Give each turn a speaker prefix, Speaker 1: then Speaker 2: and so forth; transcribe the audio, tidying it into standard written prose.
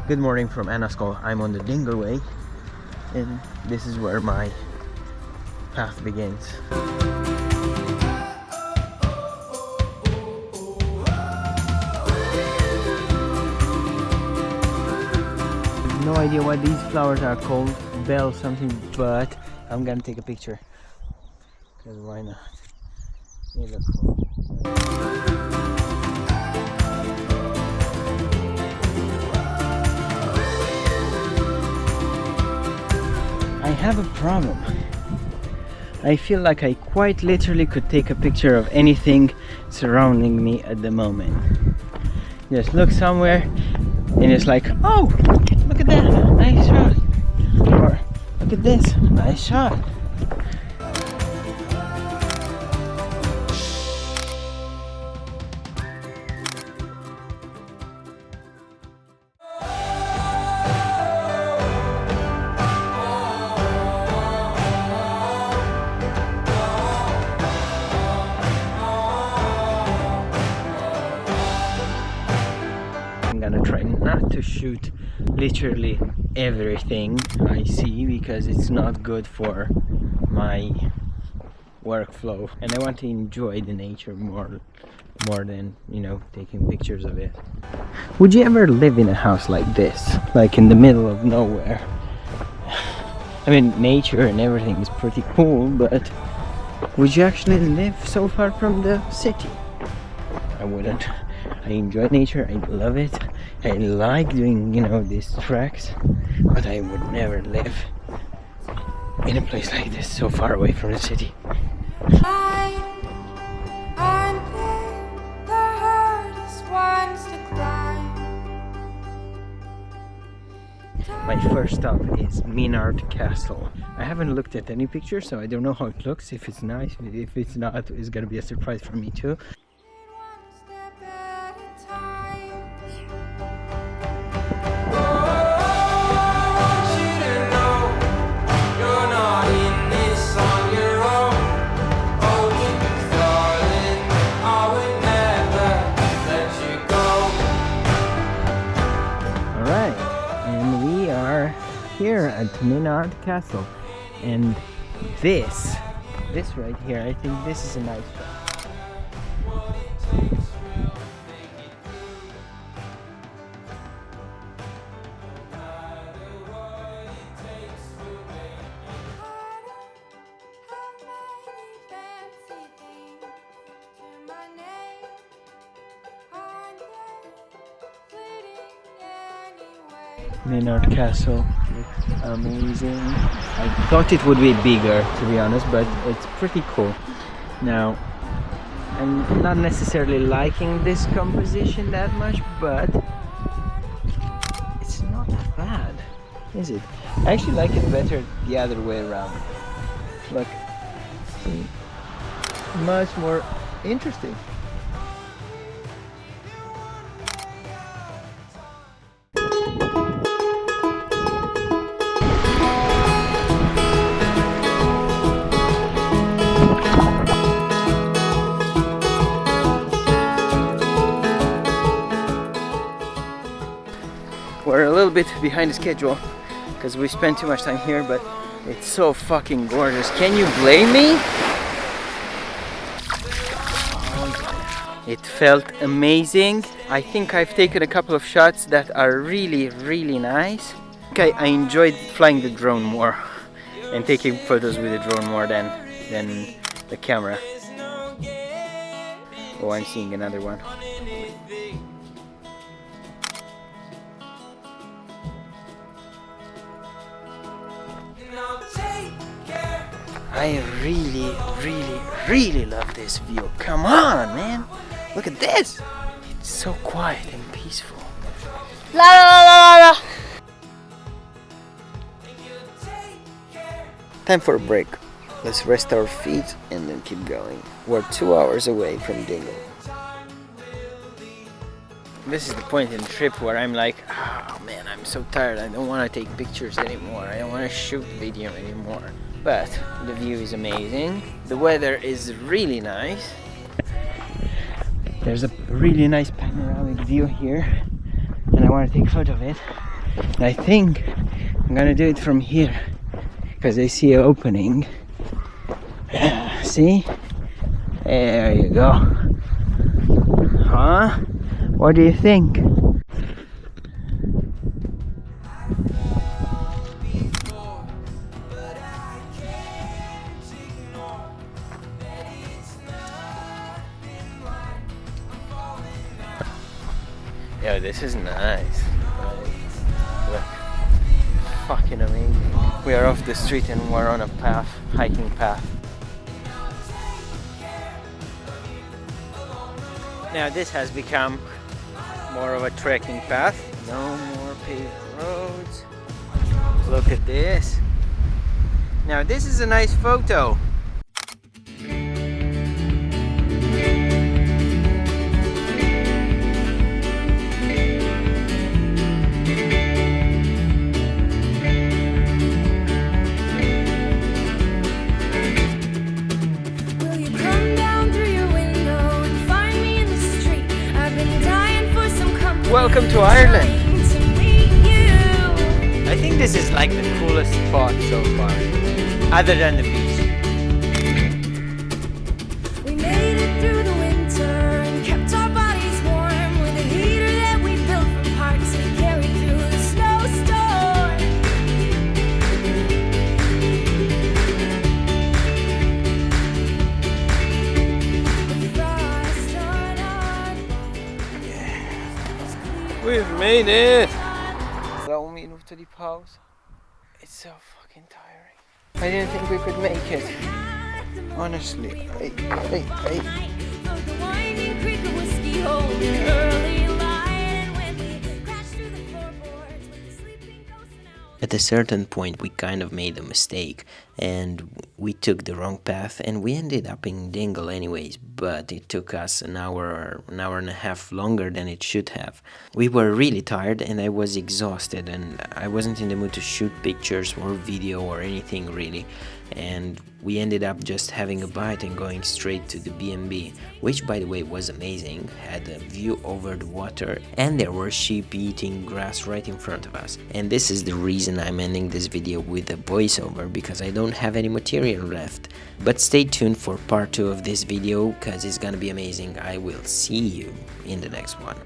Speaker 1: Good morning from Anaskol. I'm on the Dingle way, and this is where my path begins. No idea what these flowers are called, bell something, but I'm gonna take a picture because why not? They look cool. I have a problem. I feel like I quite literally could take a picture of anything surrounding me at the moment. Just look somewhere and it's like, oh, look at that, nice shot. Or look at this, nice shot. I'm gonna try not to shoot literally everything I see because it's not good for my workflow, and I want to enjoy the nature more than, you know, taking pictures of it. Would you ever live in a house like this, like in the middle of nowhere? I mean, nature and everything is pretty cool, but would you actually live so far from the city? I wouldn't. I enjoy nature, I love it, I like doing, you know, these treks, but I would never live in a place like this, so far away from the city. My first stop is Minard Castle. I haven't looked at any pictures, so I don't know how it looks. If it's nice, if it's not, it's gonna be a surprise for me too. Here at Minard Castle, and this right here, I think this is a nice shot. Minard Castle looks amazing. I thought it would be bigger, to be honest, but it's pretty cool. Now, I'm not necessarily liking this composition that much, but it's not that bad, is it? I actually like it better the other way around. Look, see, much more interesting. We're a little bit behind the schedule because we spent too much time here, but it's so fucking gorgeous. Can you blame me? It felt amazing. I think I've taken a couple of shots that are really, really nice. I enjoyed flying the drone more and taking photos with the drone more than the camera. Oh, I'm seeing another one. I really, really, really love this view. Come on, man. Look at this. It's so quiet and peaceful. La la la la la. Time for a break. Let's rest our feet and then keep going. We're 2 hours away from Dingle. This is the point in the trip where I'm like, oh man, I'm so tired. I don't want to take pictures anymore. I don't want to shoot video anymore. but the view is amazing. The weather is really nice. There's a really nice panoramic view here, and I want to take a photo of it. And I think I'm gonna do it from here because I see an opening. See? There you go. Huh? What do you think? Yo, this is nice. Look, fucking amazing. We are off the street and we're on a path, hiking path. Now this has become more of a trekking path. No more paved roads. Look at this. Now this is a nice photo. Welcome to Ireland. I think this is like the coolest spot so far, other than the beach. We made it through the winter and kept our bodies warm with a heater that we built from parts we carried through the snowstorm. We've made it! Za minuty di pause. It's so fucking tiring. I didn't think we could make it. Honestly. At a certain point we kind of made a mistake and we took the wrong path and we ended up in Dingle anyways, but it took us an hour and a half longer than it should have. We were really tired and I was exhausted and I wasn't in the mood to shoot pictures or video or anything really, and we ended up just having a bite and going straight to the B&B, which by the way was amazing, had a view over the water and there were sheep eating grass right in front of us. And this is the reason I'm ending this video with a voiceover, because I don't have any material left. But stay tuned for part 2 of this video because it's gonna be amazing. I will see you in the next one.